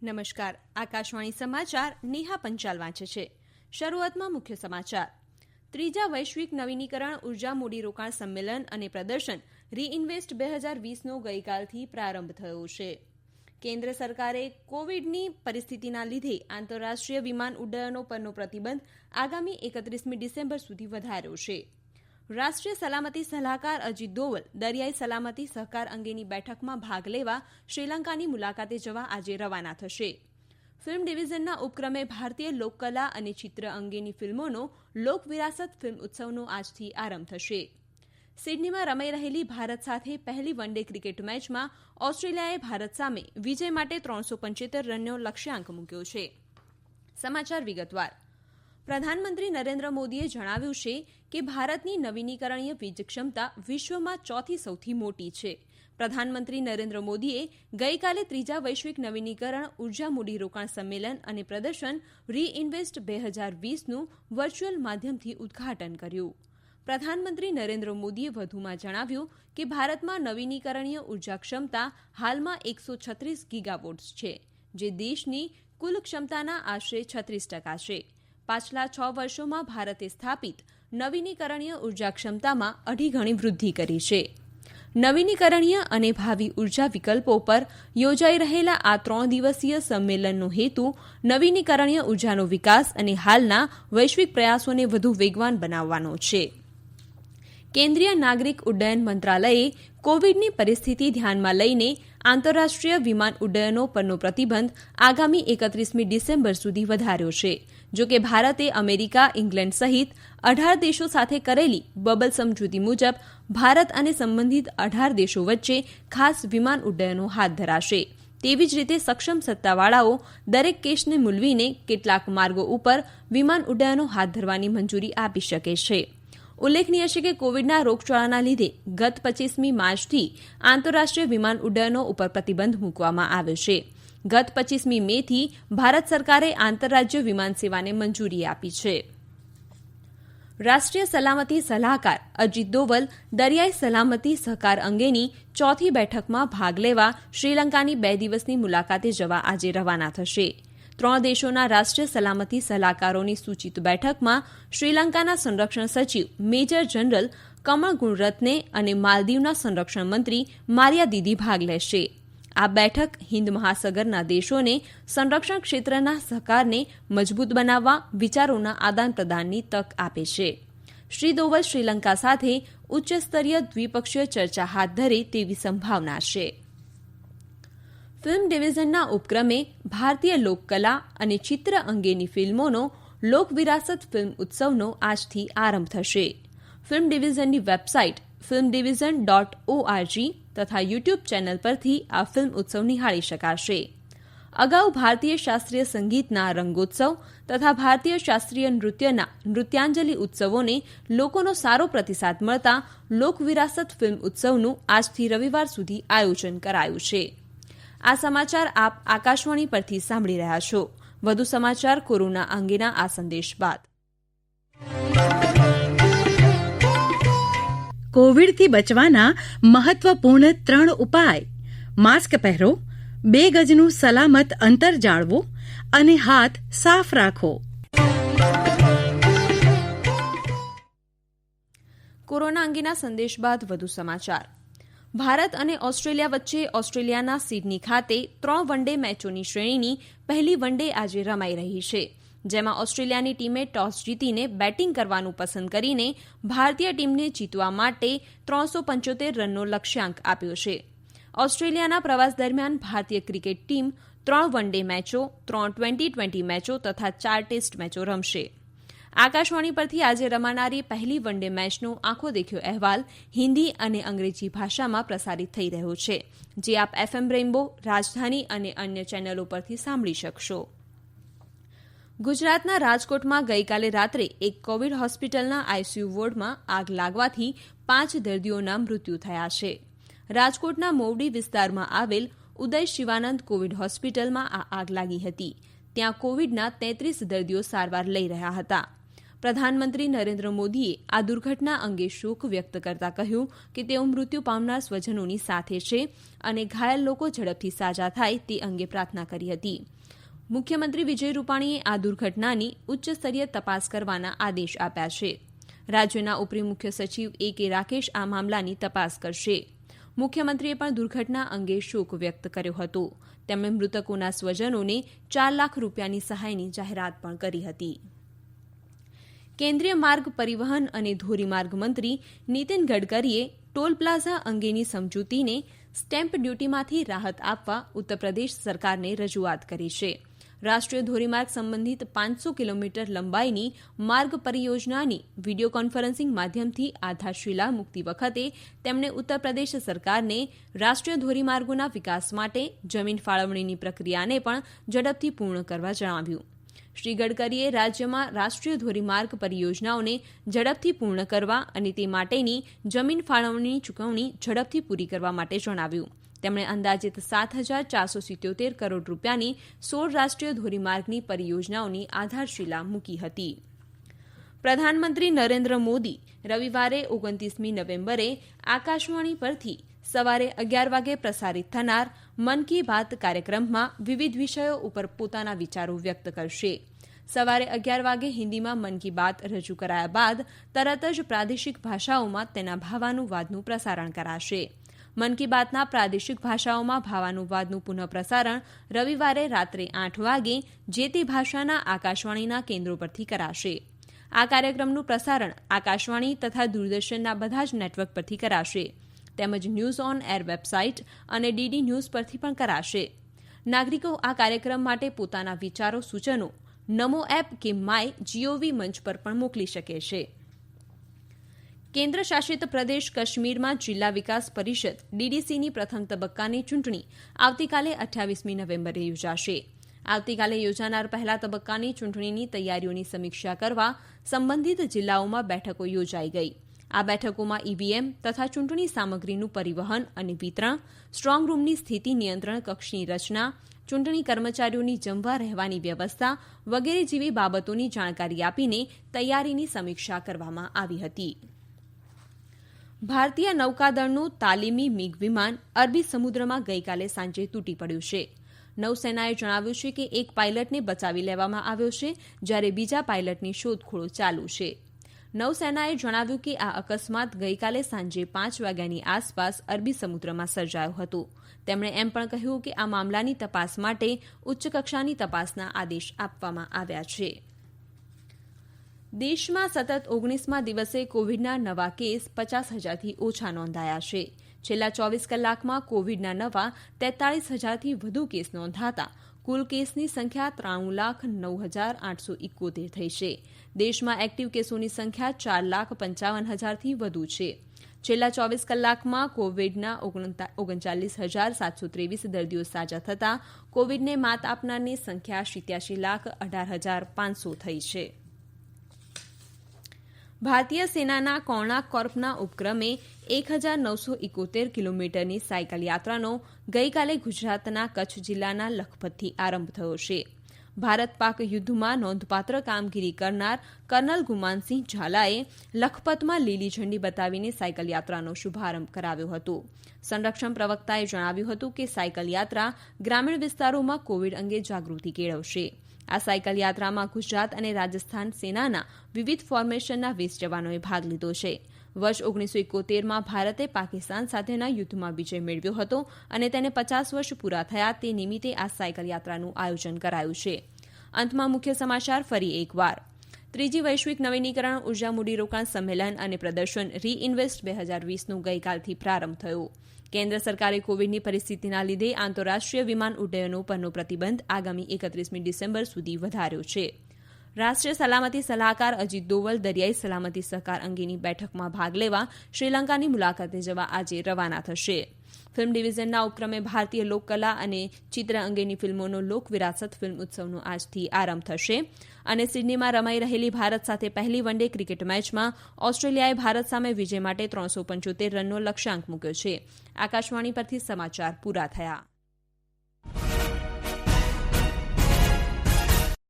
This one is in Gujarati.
નમસ્કાર. આકાશવાણી સમાચાર નેહા પંચાલ વાંચે છે. શરૂઆતમાં મુખ્ય સમાચાર. ત્રીજા વૈશ્વિક નવીનીકરણ ઉર્જા મૂડીરોકાણ સંમેલન અને પ્રદર્શન રીઇન્વેસ્ટ 2020નો ગઈકાલથી પ્રારંભ થયો છે. કેન્દ્ર સરકારે કોવિડની પરિસ્થિતિના લીધે આંતરરાષ્ટ્રીય વિમાન ઉડ્ડયનો પરનો પ્રતિબંધ આગામી 31મી ડિસેમ્બર સુધી વધાર્યો છે. રાષ્ટ્રીય સલામતી સલાહકાર અજીત દોવલ દરિયાઈ સલામતી સહકાર અંગેની બેઠકમાં ભાગ લેવા શ્રીલંકાની મુલાકાતે જવા આજે રવાના થશે. ફિલ્મ ડિવિઝનના ઉપક્રમે ભારતીય લોકકલા અને ચિત્ર અંગેની ફિલ્મોનો લોક વિરાસત ફિલ્મ ઉત્સવનો આજથી આરંભ થશે. સિડનીમાં રમાઈ રહેલી ભારત સાથે પહેલી વન ડે ક્રિકેટ મેચમાં ઓસ્ટ્રેલિયાએ ભારત સામે વિજય માટે 375 રનનો લક્ષ્યાંક મૂક્યો છે. સમાચાર વિગતવાર. પ્રધાનમંત્રી નરેન્દ્ર મોદીએ જણાવ્યું છે કે ભારતની નવીનીકરણીય વીજ ક્ષમતા વિશ્વમાં ચોથી સૌથી મોટી છે. પ્રધાનમંત્રી નરેન્દ્ર મોદીએ ગઈકાલે ત્રીજા વૈશ્વિક નવીનીકરણ ઉર્જા મૂડીરોકાણ સંમેલન અને પ્રદર્શન રીઇન્વેસ્ટ 2020નું વર્ચ્યુઅલ માધ્યમથી ઉદ્ઘાટન કર્યું. પ્રધાનમંત્રી નરેન્દ્ર મોદીએ વધુમાં જણાવ્યું કે ભારતમાં નવીનીકરણીય ઉર્જા ક્ષમતા હાલમાં 136 ગીગાવોટ્સ છે, જે દેશની કુલ ક્ષમતાના આશરે 36% છે. પાછલા 6 વર્ષોમાં ભારતે સ્થાપિત નવીનીકરણીય ઉર્જા ક્ષમતામાં 2.5 ગણી વૃદ્ધિ કરી છે. નવીનીકરણીય અને ભાવિ ઉર્જા વિકલ્પો પર યોજાઈ રહેલા આ 3 દિવસીય સંમેલનનો હેતુ નવીનીકરણીય ઉર્જાનો વિકાસ અને હાલના વૈશ્વિક પ્રયાસોને વધુ વેગવાન બનાવવાનો છે. કેન્દ્રીય નાગરિક ઉડ્ડયન મંત્રાલયે કોવિડની પરિસ્થિતિ ધ્યાનમાં લઈને આંતરરાષ્ટ્રીય વિમાન ઉડ્ડયનો પરનો પ્રતિબંધ આગામી 31મી ડિસેમ્બર સુધી વધાર્યો છે. જોકે ભારતે અમેરિકા, ઇંગ્લેન્ડ સહિત 18 દેશો સાથે કરેલી બબલ સમજૂતી મુજબ ભારત અને સંબંધિત 18 દેશો વચ્ચે ખાસ વિમાન ઉડ્ડયનો હાથ ધરાશે. તેવી જ રીતે સક્ષમ સત્તાવાળાઓ દરેક કેસને મૂલવીને કેટલાક માર્ગો ઉપર વિમાન ઉડ્ડયનો હાથ ધરવાની મંજૂરી આપી શકે છે. ઉલ્લેખનીય છે કે કોવિડના રોગચાળાના લીધે ગત 25મી માર્ચથી આંતરરાષ્ટ્રીય વિમાન ઉડ્ડયનો ઉપર પ્રતિબંધ મૂકવામાં આવ્યો છે. ગત 25મી મેથી ભારત સરકારે આંતરરાજ્ય વિમાન સેવાને મંજૂરી આપી છે. રાષ્ટ્રીય સલામતી સલાહકાર અજીત દોવલ દરિયાઈ સલામતી સહકાર અંગેની ચોથી બેઠકમાં ભાગ લેવા શ્રીલંકાની 2 દિવસની મુલાકાતે જવા આજે રવાના થશે. 3 દેશોના રાષ્ટ્રીય સલામતી સલાહકારોની સૂચિત બેઠકમાં શ્રીલંકાના સંરક્ષણ સચિવ મેજર જનરલ કમળ ગુણરત્ને અને માલદીવના સંરક્ષણ મંત્રી મારિયા દીદી ભાગ લેશે. આ બેઠક હિન્દ મહાસાગરના દેશોને સંરક્ષણ ક્ષેત્રના સહકારને મજબૂત બનાવવા વિચારોના આદાન પ્રદાનની તક આપે છે. શ્રી દોવલ શ્રીલંકા સાથે ઉચ્ચસ્તરીય દ્વિપક્ષીય ચર્ચા હાથ ધરે તેવી સંભાવના છે. ફિલ્મ ડિવિઝનના ઉપક્રમે ભારતીય લોકકલા અને ચિત્ર અંગેની ફિલ્મોનો લોક વિરાસત ફિલ્મ ઉત્સવનો આજથી આરંભ થશે. ફિલ્મ ડિવિઝનની વેબસાઇટ filmdivision.org તથા યુટ્યુબ ચેનલ પરથી આ ફિલ્મ ઉત્સવ નિહાળી શકાશે. અગાઉ ભારતીય શાસ્ત્રીય સંગીતના રંગોત્સવ તથા ભારતીય શાસ્ત્રીય નૃત્યના નૃત્યાંજલિ ઉત્સવોને લોકોનો સારો પ્રતિસાદ મળતા લોક વિરાસત ફિલ્મ ઉત્સવનું આજથી રવિવાર સુધી આયોજન કરાયું છે. આ સમાચાર આપ આકાશવાણી પરથી સાંભળી રહ્યા છો. વધુ સમાચાર કોરોના અંગેના આ સંદેશ બાદ. કોવિડથી બચવાના મહત્વપૂર્ણ 3 ઉપાય: માસ્ક પહેરો, 2 ગજનું સલામત અંતર જાળવો અને હાથ સાફ રાખો. કોરોના અંગેના સંદેશ બાદ વધુ સમાચાર. ભારત અને ઓસ્ટ્રેલિયા વચ્ચે ઓસ્ટ્રેલિયાના સિડની ખાતે 3 વન ડે મેચોની શ્રેણીની પહેલી વન ડે આજે રમાઈ રહી છે, જેમાં ઓસ્ટ્રેલિયાની ટીમે ટોસ જીતીને બેટિંગ કરવાનું પસંદ કરીને ભારતીય ટીમને જીતવા માટે 375 રનનો લક્ષ્યાંક આપ્યો છે. ઓસ્ટ્રેલિયાના પ્રવાસ દરમિયાન ભારતીય ક્રિકેટ ટીમ 3 વન ડે મેચો, 3 ટ્વેન્ટી મેચો તથા 4 ટેસ્ટ મેચો રમશે. આકાશવાણી પરથી આજે રમાનારી પહેલી વન ડે મેચનો આંખો દેખ્યો અહેવાલ હિન્દી અને અંગ્રેજી ભાષામાં પ્રસારિત થઈ રહ્યો છે, જે આપ FM રેઇનબો, રાજધાની અને અન્ય ચેનલો પરથી સાંભળી શકશો. ગુજરાતના રાજકોટમાં ગઈકાલે રાત્રે એક કોવિડ હોસ્પિટલના આઈસીયુ વોર્ડમાં આગ લાગવાથી 5 દર્દીઓના મૃત્યુ થયા છે. રાજકોટના મોવડી વિસ્તારમાં આવેલ ઉદય શિવાનંદ કોવિડ હોસ્પિટલમાં આ આગ લાગી હતી. ત્યાં કોવિડના 33 દર્દીઓ સારવાર લઈ રહ્યા હતા. પ્રધાનમંત્રી નરેન્દ્ર મોદીએ આ દુર્ઘટના અંગે શોક વ્યક્ત કરતા કહ્યું કે તેઓ મૃત્યુ પામનાર સ્વજનોની સાથે છે અને ઘાયલ લોકો ઝડપથી સાજા થાય તે અંગે પ્રાર્થના કરી હતી. મુખ્યમંત્રી વિજય રૂપાણીએ આ દુર્ઘટનાની ઉચ્ચસ્તરીય તપાસ કરવાના આદેશ આપ્યા છે. રાજ્યના ઉપરી મુખ્ય સચિવ A.K. રાકેશ આ મામલાની તપાસ કરશે. મુખ્યમંત્રીએ પણ દુર્ઘટના અંગે શોક વ્યક્ત કર્યો હતો. તેમણે મૃતકોના સ્વજનોને 4 લાખ રૂપિયાની સહાયની જાહેરાત પણ કરી હતી. કેન્દ્રીય માર્ગ પરિવહન અને ધોરીમાર્ગ મંત્રી નીતિન ગડકરીએ ટોલ પ્લાઝા અંગેની સમજૂતીને સ્ટેમ્પ ડ્યુટીમાંથી રાહત આપવા ઉત્તરપ્રદેશ સરકારને રજૂઆત કરી છે. રાષ્ટ્રીય ધોરીમાર્ગ સંબંધિત 500 કિલોમીટર લંબાઈની માર્ગ પરિયોજનાની વિડીયો કોન્ફરન્સિંગ માધ્યમથી આધારશિલા મૂકતી વખતે તેમણે ઉત્તરપ્રદેશ સરકારને રાષ્ટ્રીય ધોરીમાર્ગોના વિકાસ માટે જમીન ફાળવણીની પ્રક્રિયાને પણ ઝડપથી પૂર્ણ કરવા જણાવ્યું. શ્રી ગડકરીએ રાજ્યમાં રાષ્ટ્રીય ધોરીમાર્ગ પરિયોજનાઓને ઝડપથી પૂર્ણ કરવા અને તે માટેની જમીન ફાળવણીની ચૂકવણી ઝડપથી પૂરી કરવા માટે જણાવ્યું. તેમણે અંદાજિત 7,477 કરોડ રૂપિયાની 16 રાષ્ટ્રીય ધોરીમાર્ગની પરિયોજનાઓની આધારશિલા મૂકી હતી. પ્રધાનમંત્રી નરેન્દ્ર મોદી રવિવારે 29મી નવેમ્બરે આકાશવાણી પરથી સવારે 11 વાગે પ્રસારિત થનાર મન કી બાત કાર્યક્રમમાં વિવિધ વિષયો ઉપર પોતાના વિચારો વ્યક્ત કરશે. સવારે 11 વાગે હિન્દીમાં મન કી બાત રજૂ કરાયા બાદ તરત જ પ્રાદેશિક ભાષાઓમાં તેના ભાવાનુવાદનું પ્રસારણ કરાશે. મન કી બાતના પ્રાદેશિક ભાષાઓમાં ભાવાનુવાદનું પુનઃપ્રસારણ રવિવારે રાત્રે 8 વાગે જે તે ભાષાના આકાશવાણીના કેન્દ્રો પરથી કરાશે. આ કાર્યક્રમનું પ્રસારણ આકાશવાણી તથા દૂરદર્શનના બધા જ નેટવર્ક પરથી કરાશે. તેમજ ન્યૂઝ ઓન એર વેબસાઇટ અને ડીડી ન્યૂઝ પરથી પણ કરાશે. નાગરિકો આ કાર્યક્રમ માટે પોતાના વિચારો સૂચનો નમો એપ કે માય GOV મંચ પર પણ મોકલી શકે છે. કેન્દ્ર શાસિત પ્રદેશ કાશ્મીરમાં જિલ્લા વિકાસ પરિષદ DDCની પ્રથમ તબક્કાની ચૂંટણી આવતીકાલે 28મી નવેમ્બરે યોજાશે. આવતીકાલે યોજાનાર પહેલા તબક્કાની ચૂંટણીની તૈયારીઓની સમીક્ષા કરવા સંબંધિત જિલ્લાઓમાં બેઠકો યોજાઈ ગઈ. આ બેઠકોમાં EVM તથા ચૂંટણી સામગ્રીનું પરિવહન અને વિતરણ, સ્ટ્રોંગ રૂમની સ્થિતિ નિયંત્રણ કક્ષની રચના, ચૂંટણી કર્મચારીઓની જમવા રહેવાની વ્યવસ્થા વગેરે જેવી બાબતોની જાણકારી આપીને તૈયારીની સમીક્ષા કરવામાં આવી હતી. ભારતીય નૌકાદળનું તાલીમી મિગ વિમાન અરબી સમુદ્રમાં ગઈકાલે સાંજે તૂટી પડ્યું છે. નૌસેનાએ જણાવ્યું છે કે એક પાયલટને બચાવી લેવામાં આવ્યો છે, જ્યારે બીજા પાયલટની શોધખોળ ચાલુ છે. નૌસેનાએ જણાવ્યું કે આ અકસ્માત ગઈકાલે સાંજે 5 વાગ્યાની આસપાસ અરબી સમુદ્રમાં સર્જાયો હતો. તેમણે એમ પણ કહ્યું કે આ મામલાની તપાસ માટે ઉચ્ચકક્ષાની તપાસના આદેશ આપવામાં આવ્યા છે. દેશમાં સતત 19મા દિવસે કોવિડના નવા કેસ 50,000થી ઓછા નોંધાયા છે. છેલ્લા 24 કલાકમાં કોવિડના નવા 43,000થી વધુ કેસ નોંધાતા કુલ કેસની સંખ્યા 93,09,871 થઈ છે. દેશમાં એક્ટિવ કેસોની સંખ્યા 4,55,000થી વધુ છે. છેલ્લા 24 કલાકમાં કોવિડના 39,723 દર્દીઓ સાજા થતાં કોવિડને માત આપનારની સંખ્યા 87,18,500 થઈ છે. ભારતીય સેનાના કોણાર્ક કોર્પના ઉપક્રમે 1,971 કિલોમીટરની સાયકલ યાત્રાનો ગઈકાલે ગુજરાતના કચ્છ જિલ્લાના લખપતથી આરંભ થયો છે. ભારત પાક યુદ્ધમાં નોંધપાત્ર કામગીરી કરનાર કર્નલ ગુમાનસિંહ ઝાલાએ લખપતમાં લીલી ઝંડી બતાવીને સાયકલ યાત્રાનો શુભારંભ કરાવ્યો હતો. સંરક્ષણ પ્રવક્તાએ જણાવ્યું હતું કે સાયકલ યાત્રા ગ્રામીણ વિસ્તારોમાં કોવિડ અંગે જાગૃતિ કેળવશે. આ સાયકલ યાત્રામાં ગુજરાત અને રાજસ્થાન સેનાના વિવિધ ફોર્મેશનના 20 જવાનોએ ભાગ લીધો છે. વર્ષ 1971માં ભારતે પાકિસ્તાન સાથેના યુદ્ધમાં વિજય મેળવ્યો હતો અને તેને 50 વર્ષ પૂરા થયા તે નિમિત્તે આ સાયકલ યાત્રાનું આયોજન કરાયું છે. અંતમાં મુખ્ય સમાચાર ફરી એકવાર. ત્રીજી વૈશ્વિક નવીનીકરણ ઉર્જા મૂડીરોકાણ સંમેલન અને પ્રદર્શન રીઇન્વેસ્ટ 2020નું ગઈકાલથી પ્રારંભ થયો. કેન્દ્ર સરકારે કોવિડની પરિસ્થિતિના લીધે આંતરરાષ્ટ્રીય વિમાન ઉડ્ડયનો પરનો પ્રતિબંધ આગામી 31મી ડિસેમ્બર સુધી વધાર્યો છે. રાષ્ટ્રીય સલામતી સલાહકાર અજીત દોવલ દરિયાઈ સલામતી સહકાર અંગેની બેઠકમાં ભાગ લેવા શ્રીલંકાની મુલાકાતે જવા આજે રવાના થશે. ફિલ્મ ડિવિઝનના ઉપક્રમે ભારતીય લોકકલા અને ચિત્ર અંગેની ફિલ્મોનો લોક વિરાસત ફિલ્મ ઉત્સવનો આજથી આરંભ થશે. અને સિડનીમાં રમાઈ રહેલી ભારત સાથે પહેલી વન ડે ક્રિકેટ મેચમાં ઓસ્ટ્રેલિયાએ ભારત સામે વિજય માટે 375 રનનો લક્ષ્યાંક મૂક્યો છે. આકાશવાણી પરથી સમાચાર પૂરા થયા.